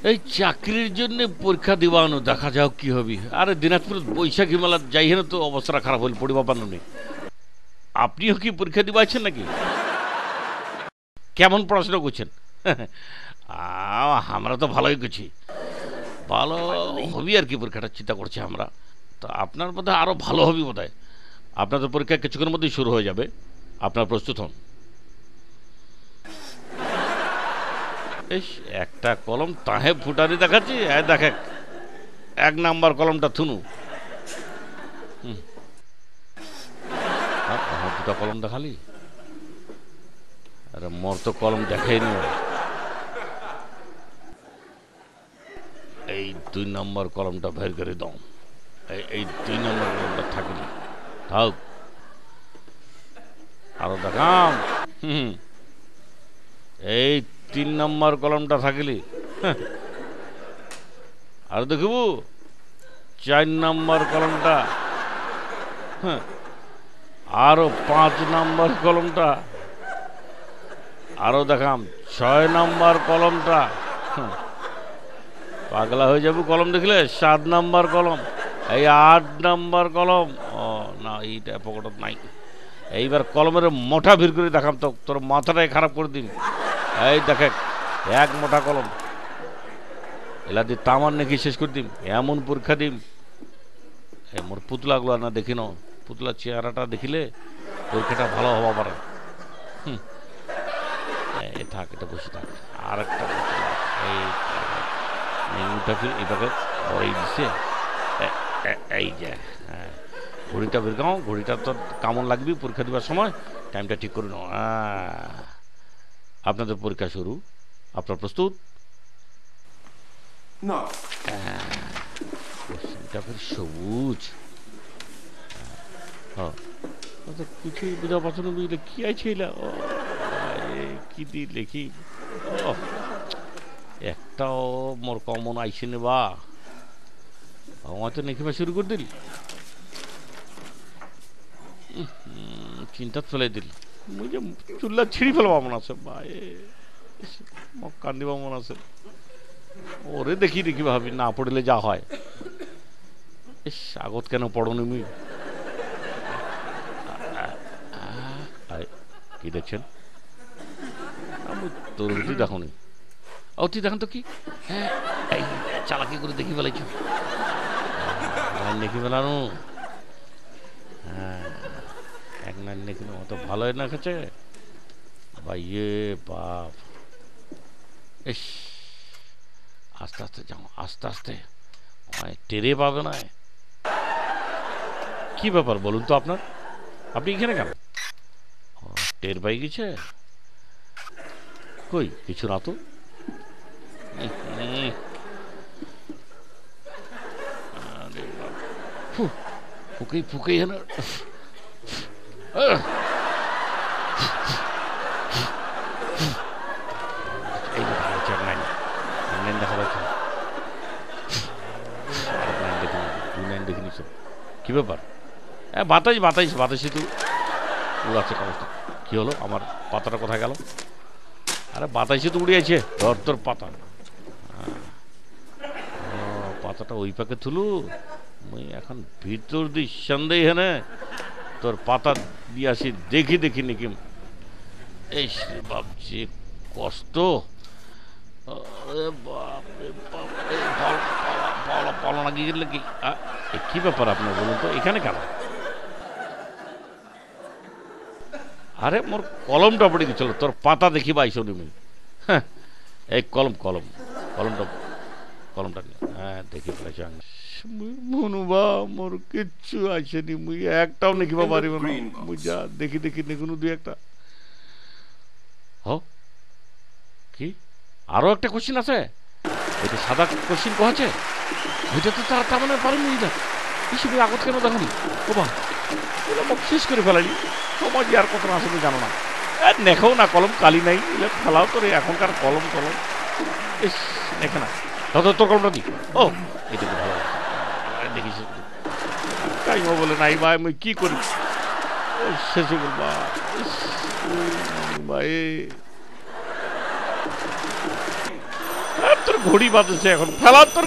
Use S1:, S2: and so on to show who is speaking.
S1: এই চাকরির জন্য পরীক্ষা দিবানো দেখা যাও কি হবে। আরে দিনাজপুর বৈশাখী মেলা যাই না তো অবস্থা খারাপ হইল পড়িবা পানো নেই। আপনিও কি পরীক্ষা দিবাইছেন নাকি? কেমন পড়াশোনা করছেন? আমরা তো ভালোই করছি। ভালো হবি আর কি, পরীক্ষাটা চিন্তা করছি আমরা। তো আপনার মধ্যে আরও ভালো হবি বোধ হয়। আপনাদের পরীক্ষা কিছুক্ষণের মধ্যেই শুরু হয়ে যাবে, আপনার প্রস্তুত হন। বেশ, একটা কলম তাহে ফুটানি দেখাচ্ছি, দেখে 1 নাম্বার কলমটা থুনু। দুটা কলম দেখালি? আরে মোর তো কলম দেখাই নি। এই 2 নম্বর কলমটা বের করে দাও। এই 2 নম্বর কলমটা থাকলি থাক। আরো দেখাম। এই 3 নম্বর কলমটা থাকলি। আর দেখব 4 নম্বর কলমটা। হ্যাঁ, আরো 5 নম্বর কলমটা। আরো দেখাম 6 নম্বর কলমটা। পাগলা হয়ে যাবো কলম দেখলে। 7 নম্বর কলম। এই 8 নম্বর কলম। ও না, এইটা পকেটত নাই। এইবার কলমের মোটা ভিড় করে দেখাম তো তোর মাথাটাই খারাপ করে দিন। এই দেখে 1 মোটা কলম। এলা দিয়ে তামার নাকি শেষ করে দিম, এমন পরীক্ষা দিম। মোর পুতলাগুলো না দেখি ন, পুতলার চেহারাটা দেখিলে পরীক্ষাটা ভালো হওয়া পারে। থাক, এটা বসে থাক। আর একটা এইভাবে পরেই দিছে। এই যে হ্যাঁ, ঘড়িটা বের গাও। ঘড়িটা তো কেমন লাগবে পরীক্ষা দেওয়ার সময়, টাইমটা ঠিক করে নাও। আপনাদের পরীক্ষা শুরু। আপনার প্রস্তুত? কোশ্চেনটা ফের সবুজ। কিছুই বোঝা পাচ্ছ না। বুঝলে কি আছে কি দিয়ে লেখি? একটাও মোর কমন আইসি নে বা হয়তো নেখিবা শুরু করে দিল। চিন্তা ফেলে দিল। মুই যে চুল্লা ছিঁড়ি ফেলবা মনে আছে বা, কান্দিবা মনে আছে। ওরে দেখি দেখি ভাবি, না পড়লে যা হয়। ইস, আগত কেন পড়নি মুই? কি দেখছেন? তোর তুই দেখো নি? ও তুই দেখেন তো কি? হ্যাঁ, চালাকি করে দেখি ফেলাইছ। দেখি ফেলানো। হ্যাঁ, 1 লাইন দেখি অত ভালো না খেছে বা। ইয়ে বাপ, ইস, আস্তে আস্তে যাও, আস্তে আস্তে। টেরে পাবে না। কি ব্যাপার বলুন তো আপনার? আপনি এখানে কেন? টের পাই গেছে? কই কিছু না তো। ফুকেই ফুকেই না। কি ব্যাপার? বাতাস বাতাস বাতাসে তো উড়াচ্ছে কাগজটা। কি হলো? আমার পাতাটা কোথায় গেল? আরে বাতাসে তো উড়িয়েছে। ধর তোর পাতা। পাতাটা ওই পাকে তুলু। মুই এখন ভিতর দিই সন্দেহ হেনে তোর পাতা দিয়ে আসি। দেখি দেখি নাকি। এই বাপ, যে কষ্ট। পালা লাগিয়ে গেলে কি? কি ব্যাপার আপনার বলুন তো, এখানে কেন? আরে মোর কলমটা পড়ে গেছিল, তোর পাতা দেখি পাইছ নি? হ্যাঁ, এই কলম কলম কলমটা কলমটা হ্যাঁ দেখি পাইছ। মনুবা মোর কিচ্ছু আসেনি। মুই একটাও নেখিবা পারিব না। মুই যা দেখি দেখি নেগুনো 2-1টা। কি আরো একটা কোশ্চিন আছে? এটা সাদা কোশ্চিন কছে। ওইটা তো তার মানে পারিনি না। হিসেবে আগত কেন দেখনি? ও বা, শেষ করে ফেলালি। সমাজ আর কত না আসলে জানো না। নেখাও না, কলম কালি নাই। ফেলাও তোরে এখনকার কলম কলম। বেশ, দেখে না। তোর কলমটা দি। ও, এটা তো ভালো দেখিস। তাই বলে নাই ভাই, আমি কি করি? শেষ বলবা ভাই, তোর ঘড়ি বাজেছে এখন ফেলার তোর